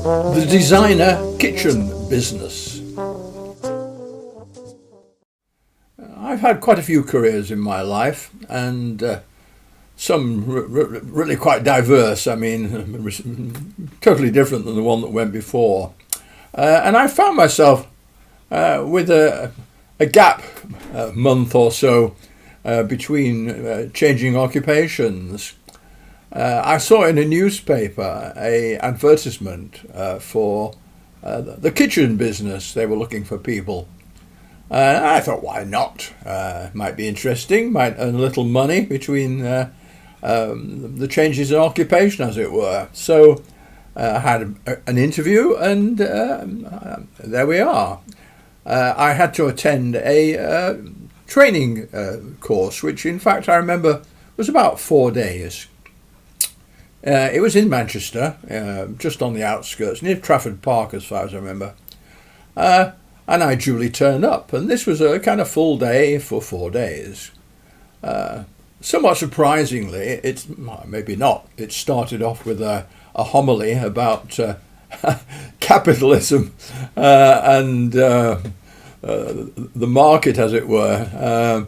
The designer kitchen business. I've had quite a few careers in my life, and some really quite diverse. I mean, totally different than the one that went before. And I found myself with a gap, a month or so, between changing occupations. I saw in a newspaper a advertisement for the kitchen business. They were looking for people. I thought, why not? Might be interesting, might earn a little money between the changes in occupation, as it were. So I had an interview, and there we are. I had to attend a training course, which in fact I remember was about 4 days. It was in Manchester, just on the outskirts, near Trafford Park as far as I remember. And I duly turned up, and this was a kind of full day for 4 days. Somewhat surprisingly, maybe not, it started off with a homily about capitalism and the market, as it were.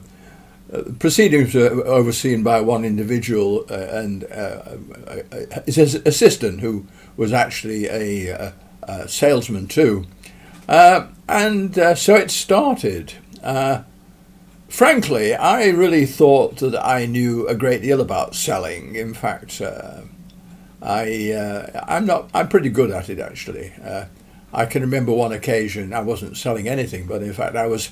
Proceedings were overseen by one individual and his assistant, who was actually a salesman too. So it started. Frankly, I really thought that I knew a great deal about selling. In fact, I'm pretty good at it, actually. I can remember one occasion I wasn't selling anything, but in fact I was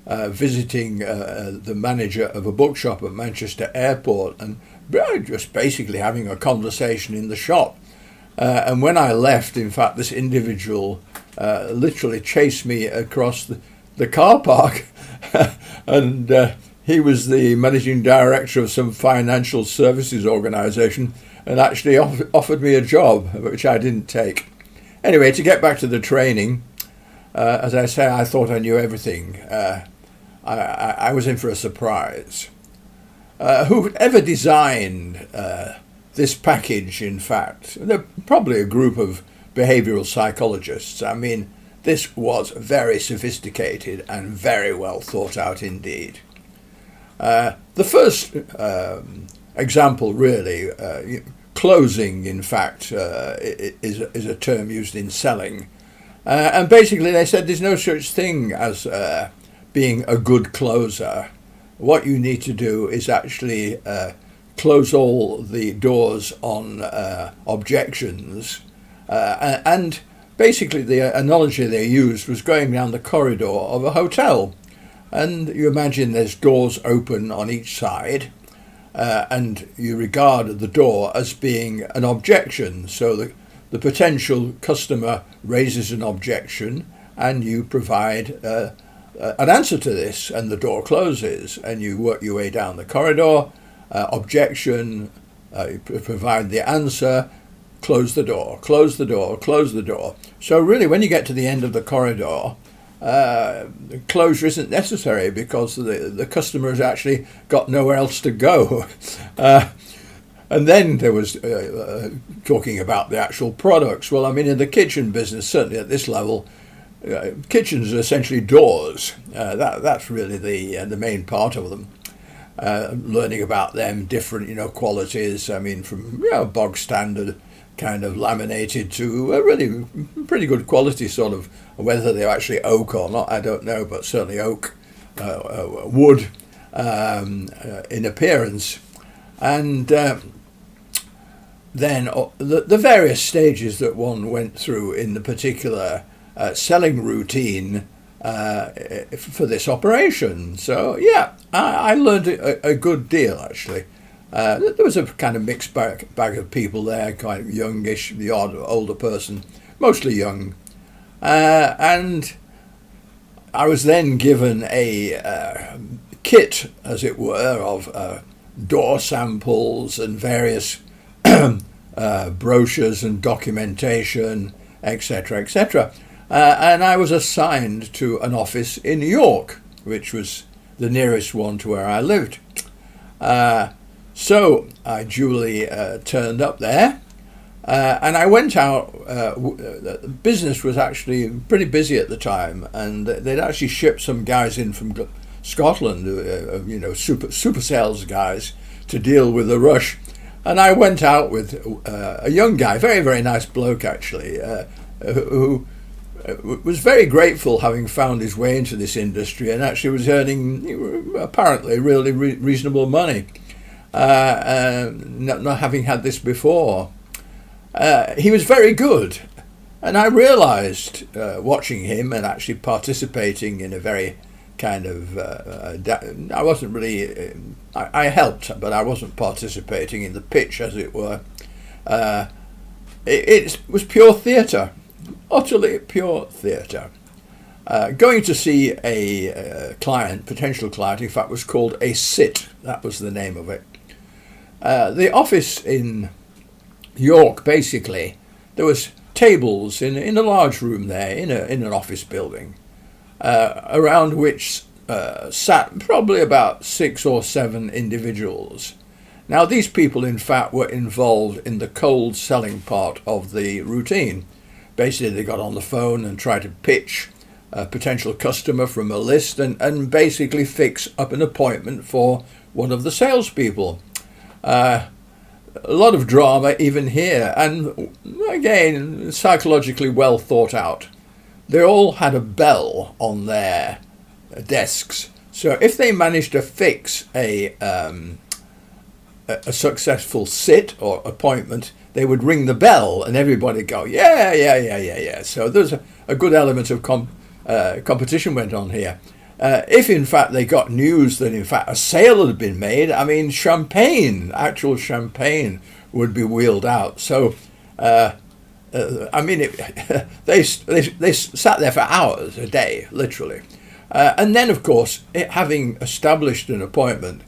visiting the manager of a bookshop at Manchester Airport, and just basically having a conversation in the shop. And when I left, in fact, this individual literally chased me across the car park, and he was the managing director of some financial services organisation, and actually offered me a job, which I didn't take. Anyway, to get back to the training, as I say, I thought I knew everything. I was in for a surprise. Whoever designed this package, in fact, they're probably a group of behavioural psychologists. I mean, this was very sophisticated and very well thought out indeed. The first example, really, closing, in fact, is a term used in selling. And basically they said there's no such thing as being a good closer. What you need to do is actually close all the doors on objections. And basically the analogy they used was going down the corridor of a hotel. And you imagine there's doors open on each side, and you regard the door as being an objection. So the potential customer raises an objection, and you provide an answer to this, and the door closes, and you work your way down the corridor. Objection, you provide the answer, close the door, close the door, close the door. So really, when you get to the end of the corridor, closure isn't necessary, because the customer has actually got nowhere else to go. And then there was talking about the actual products. Well, I mean, in the kitchen business, certainly at this level, kitchens are essentially doors. That's really the main part of them. Learning about them, different qualities. I mean, from bog standard kind of laminated to a really pretty good quality, sort of. Whether they're actually oak or not, I don't know, but certainly oak, wood in appearance. And then the various stages that one went through in the particular selling routine for this operation. So yeah, I learned a good deal, actually. There was a kind of mixed bag of people there, kind of youngish, the odd older person, mostly young. And I was then given a kit, as it were, of door samples and various brochures and documentation, etc., etc. And I was assigned to an office in New York, which was the nearest one to where I lived. So I duly turned up there, And I went out. Business was actually pretty busy at the time, and they'd actually shipped some guys in from Scotland, super sales guys, to deal with the rush. And I went out with a young guy, very, very nice bloke actually, who was very grateful having found his way into this industry and actually was earning apparently really reasonable money, not having had this before. He was very good, and I realised watching him and actually participating in a very kind of I wasn't really I helped, but I wasn't participating in the pitch, as it were. It was pure theatre, utterly pure theatre. Going to see a potential client, in fact, was called a sit. That was the name of it. The office in York, basically, there was tables in a large room there, in an office building, around which sat probably about 6 or 7 individuals. Now, these people, in fact, were involved in the cold selling part of the routine. Basically, they got on the phone and tried to pitch a potential customer from a list and basically fix up an appointment for one of the salespeople. A lot of drama even here, and again, psychologically well thought out. They all had a bell on their desks, so if they managed to fix a successful sit or appointment, they would ring the bell and everybody go, yeah. So there's a good element of competition went on here. If in fact they got news that in fact a sale had been made, I mean, actual champagne would be wheeled out. So I mean, they sat there for hours a day, literally. And then, of course, having established an appointment,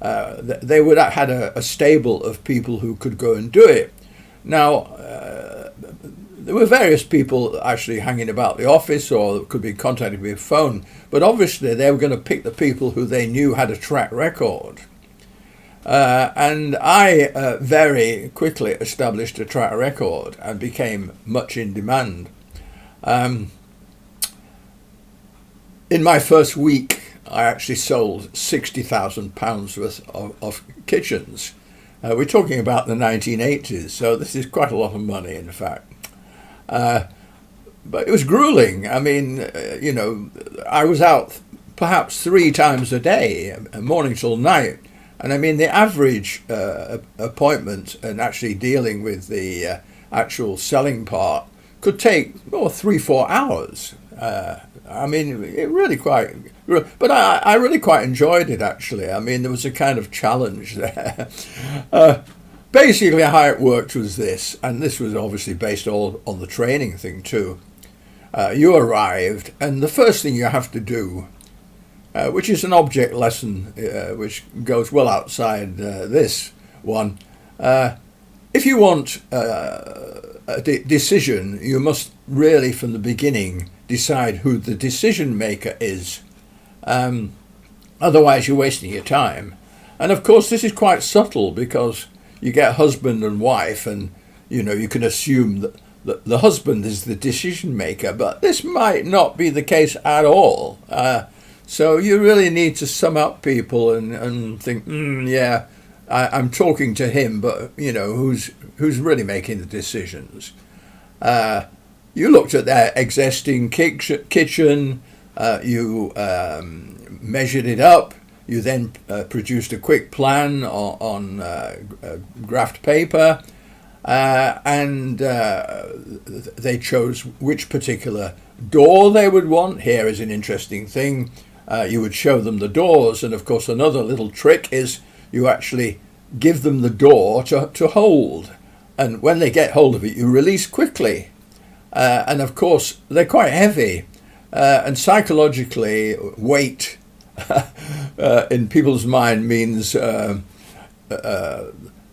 they would have had a stable of people who could go and do it. Now, there were various people actually hanging about the office or could be contacted via phone, but obviously they were going to pick the people who they knew had a track record. And I very quickly established a track record and became much in demand. In my first week, I actually sold £60,000 worth of kitchens. We're talking about the 1980s, so this is quite a lot of money, in fact. But it was grueling. I mean, I was out perhaps 3 times a day, morning till night. And I mean, the average appointment and actually dealing with the actual selling part could take 3-4 hours. I mean, it really but I really quite enjoyed it, actually. I mean, there was a kind of challenge there. Basically, how it worked was this, and this was obviously based all on the training thing too. You arrived, and the first thing you have to do, which is an object lesson, which goes well outside this one. If you want a decision, you must really, from the beginning, decide who the decision maker is. Otherwise, you're wasting your time. And of course, this is quite subtle because you get husband and wife, and you can assume that the husband is the decision maker, but this might not be the case at all. So you really need to sum up people and think, I'm talking to him, but who's really making the decisions? You looked at their existing kitchen, you measured it up, you then produced a quick plan on graphed paper, and they chose which particular door they would want. Here is an interesting thing. You would show them the doors, and of course another little trick is you actually give them the door to hold, and when they get hold of it you release quickly, and of course they're quite heavy, and psychologically weight in people's mind means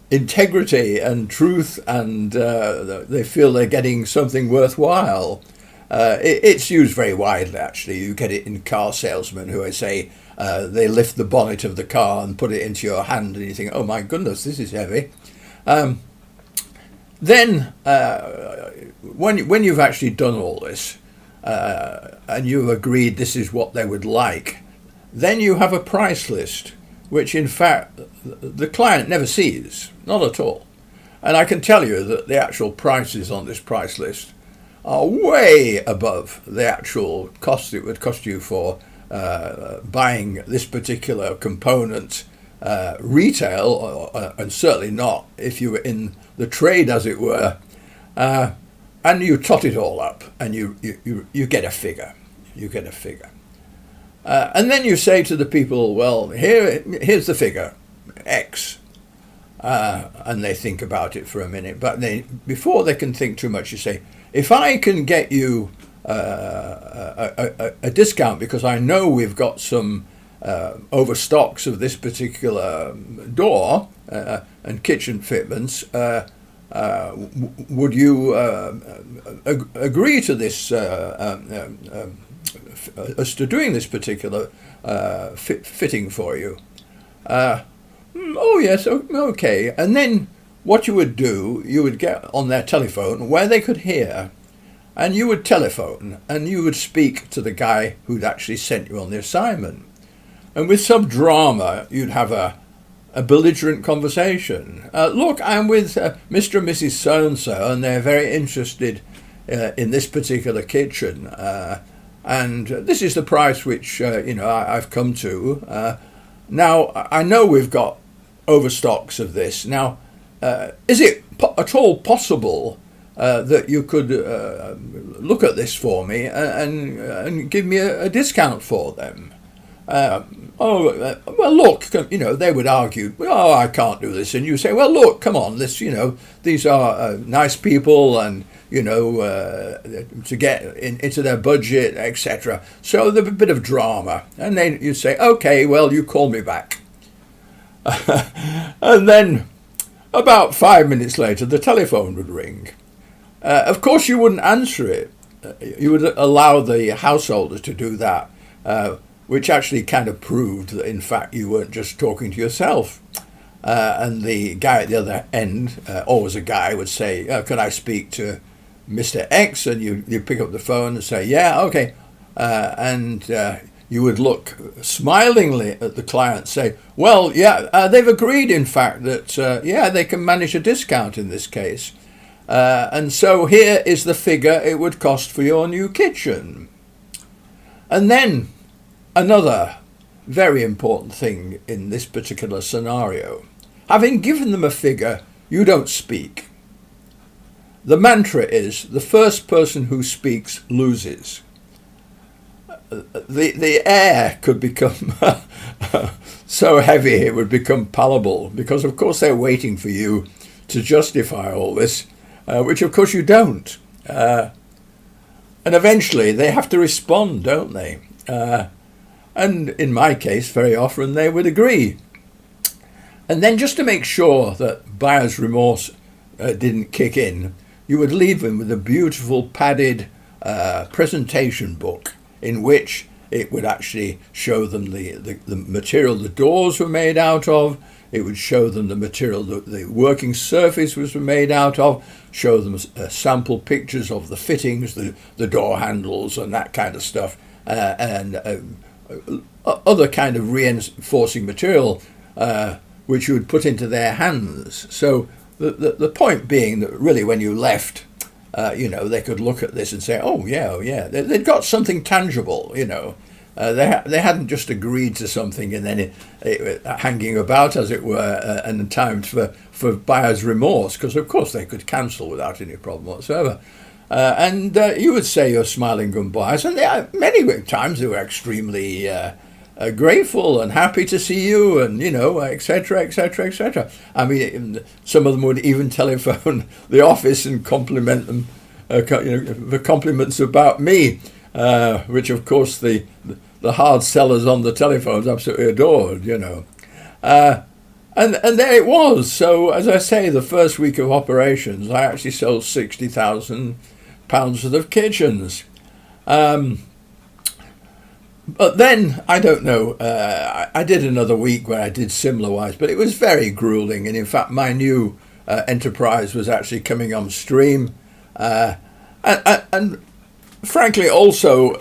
integrity and truth, and they feel they're getting something worthwhile. It's used very widely, actually. You get it in car salesmen who say they lift the bonnet of the car and put it into your hand, and you think, oh my goodness, this is heavy. Then, when you've actually done all this, and you've agreed this is what they would like, then you have a price list, which in fact the client never sees, not at all. And I can tell you that the actual prices on this price list are way above the actual cost it would cost you for buying this particular component retail, and certainly not if you were in the trade, as it were. And you tot it all up, and you get a figure. You get a figure. And then you say to the people, well, here's the figure, X. And they think about it for a minute. But before they can think too much, you say, if I can get you a discount because I know we've got some overstocks of this particular door and kitchen fitments, would you agree to this as to doing this particular fitting for you? Oh yes, okay. And then what you would do, you would get on their telephone where they could hear, and you would telephone and you would speak to the guy who'd actually sent you on the assignment. And with some drama, you'd have a belligerent conversation. Look, I'm with Mr. and Mrs. So-and-so, and they're very interested in this particular kitchen. And this is the price which, I've come to. Now, I know we've got overstocks of this. Now, is it at all possible that you could look at this for me and give me a discount for them? Well, look, they would argue, oh, I can't do this. And you say, well, look, come on, these are nice people and, to get into their budget, etc. So there's a bit of drama. And then you say, okay, well, you call me back. And then about 5 minutes later, the telephone would ring. Of course, you wouldn't answer it. You would allow the householder to do that, which actually kind of proved that, in fact, you weren't just talking to yourself. And the guy at the other end, always a guy, would say, can I speak to Mr. X? And you pick up the phone and say, yeah, okay. And you would look smilingly at the client, say, well, yeah, they've agreed, in fact, that, they can manage a discount in this case. And so here is the figure it would cost for your new kitchen. And then another very important thing in this particular scenario, having given them a figure, you don't speak. The mantra is, the first person who speaks loses. The air could become so heavy it would become palatable, because of course they're waiting for you to justify all this, which of course you don't. And eventually they have to respond, don't they? And in my case, very often they would agree. And then just to make sure that buyer's remorse didn't kick in, you would leave them with a beautiful padded presentation book in which it would actually show them the material the doors were made out of. It would show them the material that the working surface was made out of, show them sample pictures of the fittings, the door handles and that kind of stuff, and other kind of reinforcing material which you would put into their hands. So the point being that really when you left, they could look at this and say, oh yeah, they'd got something tangible, They hadn't just agreed to something and then it hanging about, as it were, and timed for buyer's remorse, because of course they could cancel without any problem whatsoever. And you would say your smiling goodbyes, and many times they were extremely grateful and happy to see you, and etc., etc., etc. I mean, some of them would even telephone the office and compliment them, the compliments about me, which of course the hard sellers on the telephones absolutely adored, And there it was. So, as I say, the first week of operations, I actually sold £60,000 worth of kitchens. But then, I don't know, I did another week where I did similar wise, but it was very grueling. And in fact, my new enterprise was actually coming on stream, and frankly also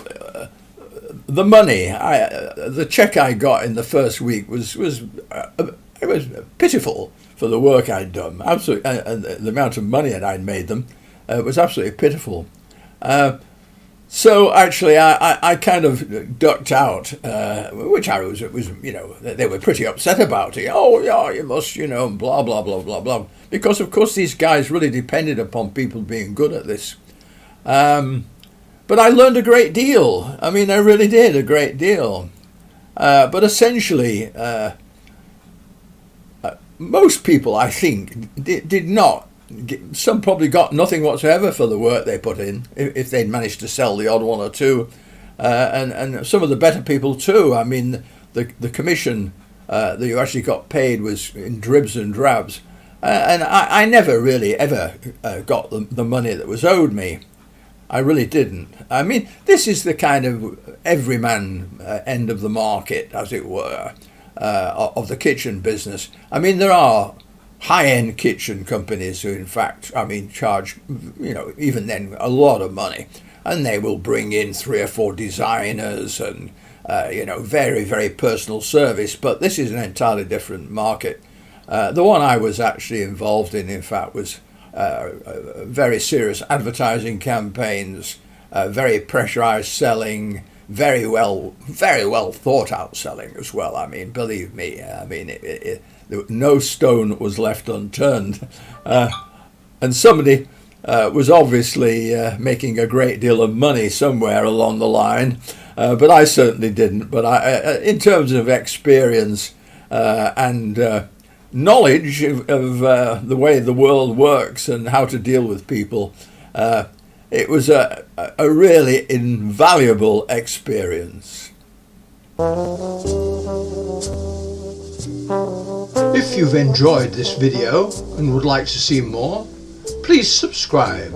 the money. The check I got in the first week was it was pitiful for the work I'd done. Absolutely, and the amount of money that I'd made them was absolutely pitiful. So actually, I kind of ducked out, which I was, you know, they were pretty upset about it. Oh yeah, you must, you know, blah blah blah blah blah. Because of course these guys really depended upon people being good at this. But I learned a great deal. I mean, I really did a great deal. But essentially, most people, I think, did not. Some probably got nothing whatsoever for the work they put in, if they'd managed to sell the odd one or two, and some of the better people too. I mean, the commission that you actually got paid was in dribs and drabs, and I never really ever got the money that was owed me. I really didn't. I mean, this is the kind of everyman end of the market, as it were, of the kitchen business. I mean, there are high-end kitchen companies who, in fact, I mean, charge, you know, even then, a lot of money, and they will bring in 3 or 4 designers and, you know, very, very personal service. But this is an entirely different market. The one I was actually involved in fact, was very serious advertising campaigns, very pressurized selling, very well thought out selling as well. I mean, believe me, I mean, no stone was left unturned, and somebody was obviously making a great deal of money somewhere along the line, but I certainly didn't. But in terms of experience and knowledge of the way the world works and how to deal with people, it was a really invaluable experience. If you've enjoyed this video and would like to see more, please subscribe.